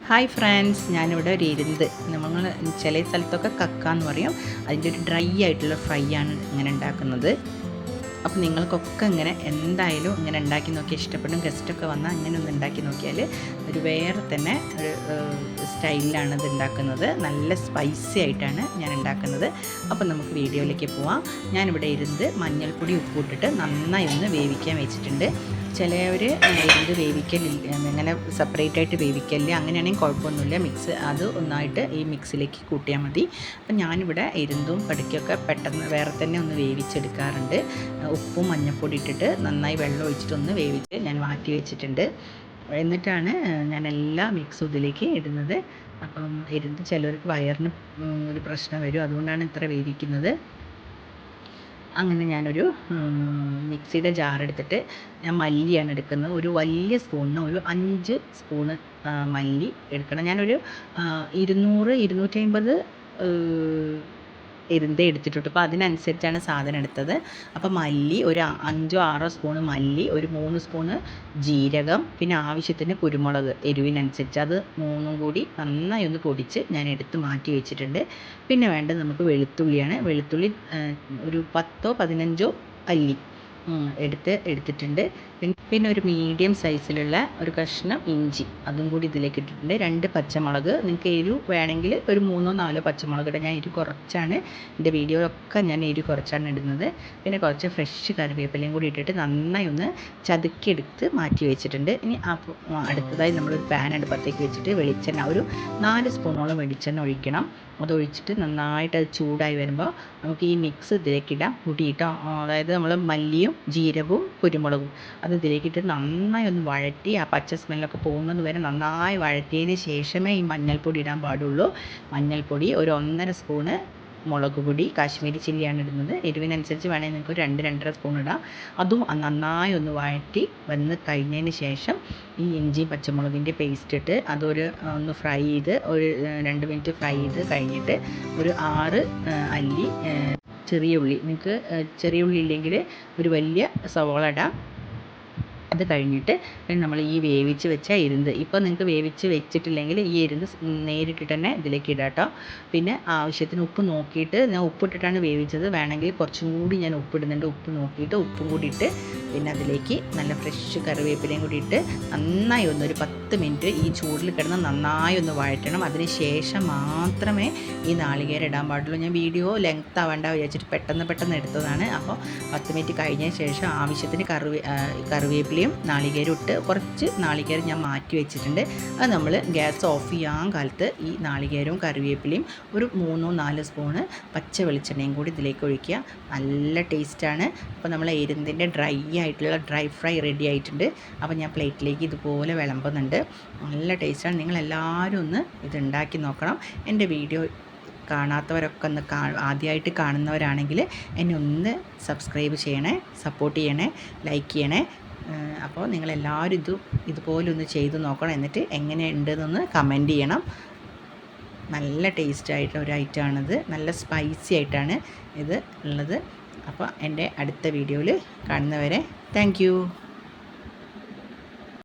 Hi friends, ഞാനിവിടെ ഒരു ഇരുന്ത് നമ്മൾ ചില സ്ഥലത്തൊക്കെ കക്ക എന്ന് പറയും. അതിൻ്റെ ഒരു ഡ്രൈ ആയിട്ടുള്ള ഫ്രൈ ആണ് ഇങ്ങനെ ഉണ്ടാക്കുന്നത്. അപ്പോൾ നിങ്ങൾക്കൊക്കെ ഇങ്ങനെ എന്തായാലും ഇങ്ങനെ ഉണ്ടാക്കി നോക്കിയാൽ ഇഷ്ടപ്പെടും. ഗസ്റ്റൊക്കെ വന്നാൽ അങ്ങനെ ഒന്ന് ഉണ്ടാക്കി നോക്കിയാൽ ഒരു വേറെ തന്നെ ഒരു സ്റ്റൈലിലാണ് ഇത് ഉണ്ടാക്കുന്നത്. നല്ല സ്പൈസി ആയിട്ടാണ് ഞാൻ ഉണ്ടാക്കുന്നത്. അപ്പോൾ നമുക്ക് വീഡിയോയിലേക്ക് പോവാം. ഞാനിവിടെ ഇരുന്ന് മഞ്ഞൾപ്പൊടി ഉപ്പിട്ടിട്ട് നന്നായി ഒന്ന് വേവിക്കാൻ വെച്ചിട്ടുണ്ട്. ചിലവർ ഇരുന്ന് വേവിക്കലില്ല, ഇങ്ങനെ സെപ്പറേറ്റ് ആയിട്ട് വേവിക്കലില്ല. അങ്ങനെയാണെങ്കിൽ കുഴപ്പമൊന്നുമില്ല. അത് ഒന്നായിട്ട് ഈ മിക്സിലേക്ക് കൂട്ടിയാൽ മതി. അപ്പം ഞാനിവിടെ ഇരുന്തും കടുക്കൊക്കെ പെട്ടെന്ന് വേറെ തന്നെ ഒന്ന് വേവിച്ചെടുക്കാറുണ്ട്. ഉപ്പും മഞ്ഞൾപ്പൊടി ഇട്ടിട്ട് നന്നായി വെള്ളം ഒഴിച്ചിട്ടൊന്ന് വേവിച്ച് ഞാൻ മാറ്റി വെച്ചിട്ടുണ്ട്. എന്നിട്ടാണ് ഞാൻ എല്ലാ മിക്സും ഇതിലേക്ക് ഇടുന്നത്. അപ്പം ഇരുന്ന് ചിലവർക്ക് വയറിന് ഒരു പ്രശ്നം വരും, അതുകൊണ്ടാണ് ഇത്ര വേവിക്കുന്നത്. അങ്ങനെ ഞാനൊരു മിക്സിയുടെ ജാറെടുത്തിട്ട് ഞാൻ മല്ലിയാണ് എടുക്കുന്നത്. ഒരു വലിയ സ്പൂണിന് ഒരു 5 സ്പൂണ് മല്ലി എടുക്കണം. ഞാനൊരു 200-250 ഇരുന്തേ എടുത്തിട്ടുണ്ട്. അപ്പോൾ അതിനനുസരിച്ചാണ് സാധനം എടുത്തത്. അപ്പോൾ മല്ലി ഒരു 5-6 സ്പൂണ് മല്ലി, ഒരു 3 സ്പൂണ് ജീരകം, പിന്നെ ആവശ്യത്തിന് കുരുമുളക് എരിവിനനുസരിച്ച്, അത് 3ഉം കൂടി നന്നായി ഒന്ന് പൊടിച്ച് ഞാൻ എടുത്ത് മാറ്റി വെച്ചിട്ടുണ്ട്. പിന്നെ വേണ്ടത് നമുക്ക് വെളുത്തുള്ളിയാണ്. വെളുത്തുള്ളി ഒരു 10-15 അല്ലി എടുത്തിട്ടുണ്ട്. പിന്നെ ഒരു മീഡിയം സൈസിലുള്ള ഒരു കഷ്ണം ഇഞ്ചി, അതും കൂടി ഇതിലേക്ക് ഇട്ടിട്ടുണ്ട്. 2 പച്ചമുളക്, നിങ്ങൾക്ക് എരിവ് വേണമെങ്കിൽ ഒരു 3-4 പച്ചമുളക് ഇടാം. ഞാൻ എരിവ് കുറച്ചാണ്, എൻ്റെ വീഡിയോയിലൊക്കെ ഞാൻ എരിവ് കുറച്ചാണ് ഇടുന്നത്. പിന്നെ കുറച്ച് ഫ്രഷ് കറിവേപ്പിലയും കൂടി ഇട്ടിട്ട് നന്നായി ഒന്ന് ചതുക്കിയെടുത്ത് മാറ്റി വെച്ചിട്ടുണ്ട്. ഇനി അടുത്തതായി നമ്മളൊരു പാൻ അടുപ്പത്തേക്ക് വെച്ചിട്ട് വെളിച്ചെണ്ണ ഒരു 4 സ്പൂണോളം വെളിച്ചെണ്ണ ഒഴിക്കണം. അതൊഴിച്ചിട്ട് നന്നായിട്ട് അത് ചൂടായി വരുമ്പോൾ നമുക്ക് ഈ മിക്സ് ഇതിലേക്കിടാം. പൊടിയിട്ടോ, അതായത് നമ്മൾ മല്ലിയും ജീരകവും കുരുമുളകും അത് ഇതിലേക്കിട്ട് നന്നായി ഒന്ന് വഴറ്റി ആ പച്ച സ്മെല്ലൊക്കെ പോകുന്നത് വരെ നന്നായി വഴറ്റിയതിന് ശേഷമേ ഈ മഞ്ഞൾപ്പൊടി ഇടാൻ പാടുള്ളൂ. മഞ്ഞൾപ്പൊടി ഒരു 1.5 സ്പൂണ്, മുളക് പൊടി കാശ്മീരി ചില്ലിയാണ് ഇടുന്നത്. എരിവിനനുസരിച്ച് വേണമെങ്കിൽ നിങ്ങൾക്ക് 2-2.5 സ്പൂൺ ഇടാം. അതും നന്നായി ഒന്ന് വഴറ്റി വന്ന് കഴിഞ്ഞതിന് ശേഷം ഈ ഇഞ്ചി പച്ചമുളകിൻ്റെ പേസ്റ്റ് ഇട്ട് അതൊരു ഒന്ന് ഫ്രൈ ചെയ്ത് ഒരു 2 മിനിറ്റ് ഫ്രൈ ചെയ്ത് കഴിഞ്ഞിട്ട് ഒരു 6 അല്ലി ചെറിയ ഉള്ളി, നിങ്ങൾക്ക് ചെറിയ ഉള്ളി ഇല്ലെങ്കിൽ ഒരു വലിയ സവോള ഇടാം. അത് കഴിഞ്ഞിട്ട് നമ്മൾ ഈ വേവിച്ച് വെച്ച ഇരുന്ത്, ഇപ്പോൾ നിങ്ങൾക്ക് വേവിച്ച് വെച്ചിട്ടില്ലെങ്കിൽ ഈ ഇരുന്ത് നേരിട്ടിട്ട് തന്നെ ഇതിലേക്ക് ഇടാം കേട്ടോ. പിന്നെ ആവശ്യത്തിന് ഉപ്പ് നോക്കിയിട്ട്, ഞാൻ ഉപ്പിട്ടിട്ടാണ് വേവിച്ചത്, വേണമെങ്കിൽ കുറച്ചും കൂടി ഞാൻ ഉപ്പിടുന്നുണ്ട്. ഉപ്പ് നോക്കിയിട്ട് ഉപ്പും കൂടി ഇട്ട് പിന്നെ അതിലേക്ക് നല്ല ഫ്രഷ് കറിവേപ്പിലയും കൂടി ഇട്ട് നന്നായി ഒരു 10 മിനിറ്റ് ഈ ചൂടിൽ കിടന്ന് നന്നായി ഒന്ന് വഴറ്റണം. അതിന് ശേഷം മാത്രമേ ഈ നാളികേരം ഇടാൻ പാടുള്ളൂ. ഞാൻ വീഡിയോ ലെങ്ത് ആവേണ്ട വിചാരിച്ചിട്ട് പെട്ടെന്ന് എടുത്തതാണ്. അപ്പോൾ 10 മിനിറ്റ് കഴിഞ്ഞതിന് ശേഷം ആവശ്യത്തിന് കറിവേപ്പിലയും നാളികേരം ഇട്ട് കുറച്ച് നാളികേരം ഞാൻ മാറ്റി വെച്ചിട്ടുണ്ട്. അത് നമ്മൾ ഗ്യാസ് ഓഫ് ചെയ്യാൻ കാലത്ത് ഈ നാളികേരവും കറിവേപ്പിലയും ഒരു 3-4 സ്പൂണ് പച്ച വെളിച്ചെണ്ണയും കൂടി ഇതിലേക്ക് ഒഴിക്കുക. നല്ല ടേസ്റ്റാണ്. അപ്പോൾ നമ്മൾ ഇരുന്തിൻ്റെ ഡ്രൈ ആയിട്ടുള്ള ഡ്രൈ ഫ്രൈ റെഡി ആയിട്ടുണ്ട്. അപ്പോൾ ഞാൻ പ്ലേറ്റിലേക്ക് ഇതുപോലെ വിളമ്പുന്നുണ്ട്. നല്ല ടേസ്റ്റാണ്. നിങ്ങളെല്ലാവരും ഒന്ന് ഇത് ഉണ്ടാക്കി നോക്കണം. എൻ്റെ വീഡിയോ കാണാത്തവരൊക്കെ ഒന്ന് ആദ്യമായിട്ട് കാണുന്നവരാണെങ്കിൽ എന്നെ ഒന്ന് സബ്സ്ക്രൈബ് ചെയ്യണേ, സപ്പോർട്ട് ചെയ്യണേ, ലൈക്ക് ചെയ്യണേ. അപ്പോൾ നിങ്ങളെല്ലാവരും ഇതുപോലെ ഒന്ന് ചെയ്ത് നോക്കണം. എന്നിട്ട് എങ്ങനെയുണ്ടെന്നൊന്ന് കമൻറ്റ് ചെയ്യണം. നല്ല ടേസ്റ്റായിട്ടുള്ള ഒരു ഐറ്റമാണിത്. നല്ല സ്പൈസി ആയിട്ടാണ് ഇത് ഉള്ളത്. അപ്പോൾ എൻ്റെ അടുത്ത വീഡിയോയിൽ കാണുന്നവരെ താങ്ക് യു.